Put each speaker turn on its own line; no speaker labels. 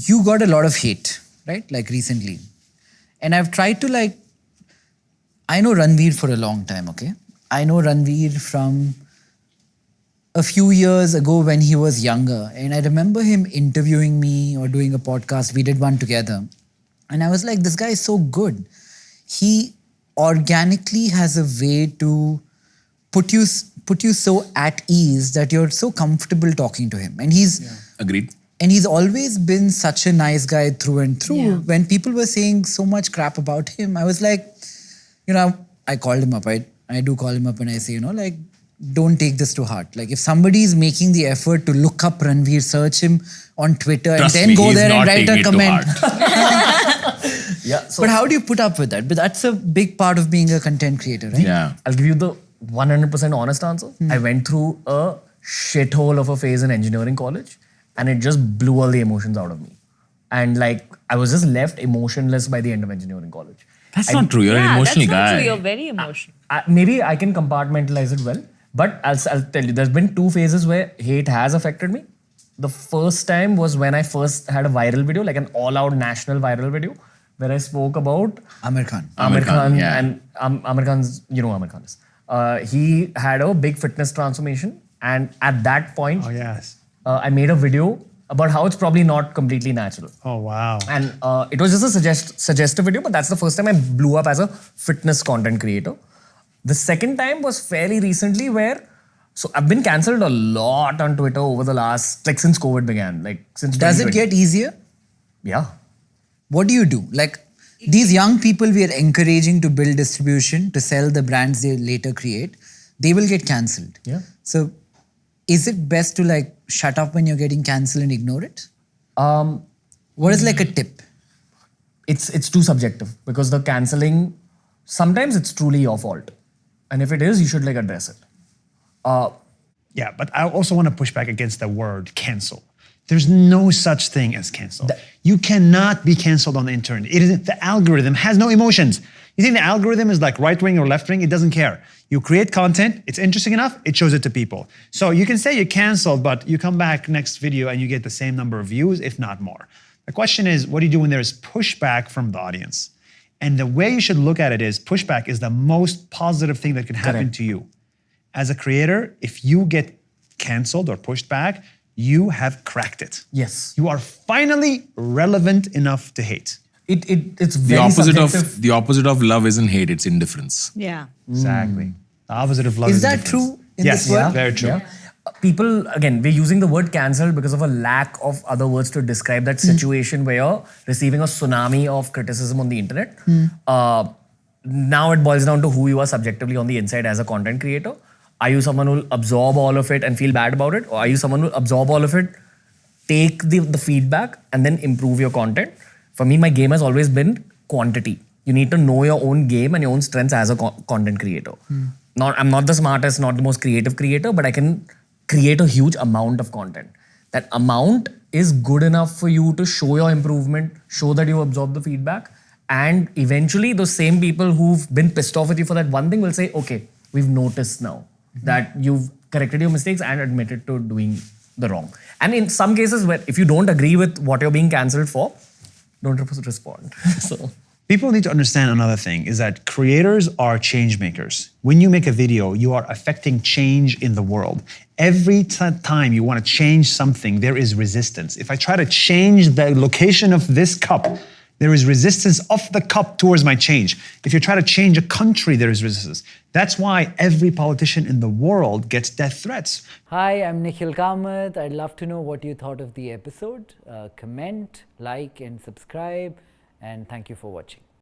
you got a lot of hate, right? Like recently. And I've tried to I know Ranveer for a long time, okay? I know Ranveer from a few years ago when he was younger. And I remember him interviewing me or doing a podcast. We did one together. And I was like, this guy is so good. He organically has a way to put you so at ease that you're so comfortable talking to him. And
Agreed.
And he's always been such a nice guy through and through. Yeah. When people were saying so much crap about him, I was like, I called him up. I do call him up and I say, don't take this to heart. Like if somebody is making the effort to look up Ranveer, search him on Twitter and then go there and write a comment.
Yeah. So
but how do you put up with that? But that's a big part of being a content creator, right?
Yeah.
I'll give you the 100% honest answer. I went through a shithole of a phase in engineering college and it just blew all the emotions out of me. And I was just left emotionless by the end of engineering college.
That's not true. You're an emotional
that's not
guy.
true. You're very emotional.
Maybe I can compartmentalize it well, but I'll tell you, there's been 2 phases where hate has affected me. The first time was when I first had a viral video, like an all-out national viral video, where I spoke about
Amir Khan.
Amir Khan,
yeah.
and Amir Khan's, Amir Khan is. He had a big fitness transformation, and at that point, I made a video about how it's probably not completely natural.
Oh, wow.
And it was just a suggestive video, but that's the first time I blew up as a fitness content creator. The second time was fairly recently so I've been cancelled a lot on Twitter over the last, since COVID began, since
Does it
2020.
get easier?
Yeah.
What do you do? These young people we are encouraging to build distribution, to sell the brands they later create, they will get cancelled.
Yeah.
So is it best to shut up when you're getting cancelled and ignore it? What is a tip?
It's too subjective because the cancelling, sometimes it's truly your fault. And if it is, you should address it.
Yeah, but I also want to push back against the word cancel. There's no such thing as cancel. You cannot be canceled on the internet. The algorithm has no emotions. You think the algorithm is right-wing or left-wing? It doesn't care. You create content, it's interesting enough, it shows it to people. So you can say you're canceled, but you come back next video and you get the same number of views, if not more. The question is, what do you do when there's pushback from the audience? And the way you should look at it is, pushback is the most positive thing that can happen to you. As a creator, if you get canceled or pushed back, you have cracked it.
Yes.
You are finally relevant enough to hate.
It's very subjective.
The opposite of love isn't hate, it's indifference.
Yeah.
Exactly. The opposite of love is
Is that
indifference.
true in this world?
Yes, very true.
Yeah. People, again, we're using the word cancelled because of a lack of other words to describe that situation where you're receiving a tsunami of criticism on the internet. Now it boils down to who you are subjectively on the inside as a content creator. Are you someone who will absorb all of it and feel bad about it? Or are you someone who will absorb all of it, take the feedback and then improve your content? For me, my game has always been quantity. You need to know your own game and your own strengths as a content creator. I'm not the smartest, not the most creative creator, but I can create a huge amount of content. That amount is good enough for you to show your improvement, show that you absorb the feedback, and eventually those same people who've been pissed off with you for that one thing will say, okay, we've noticed now that you've corrected your mistakes and admitted to doing the wrong. And in some cases where if you don't agree with what you're being cancelled for, don't respond. So
people need to understand another thing is that creators are change makers. When you make a video, you are affecting change in the world. Every time you want to change something, there is resistance. If I try to change the location of this cup, there is resistance of the cup towards my change. If you try to change a country, there is resistance. That's why every politician in the world gets death threats.
Hi, I'm Nikhil Kamath. I'd love to know what you thought of the episode. Comment, like and subscribe, and thank you for watching.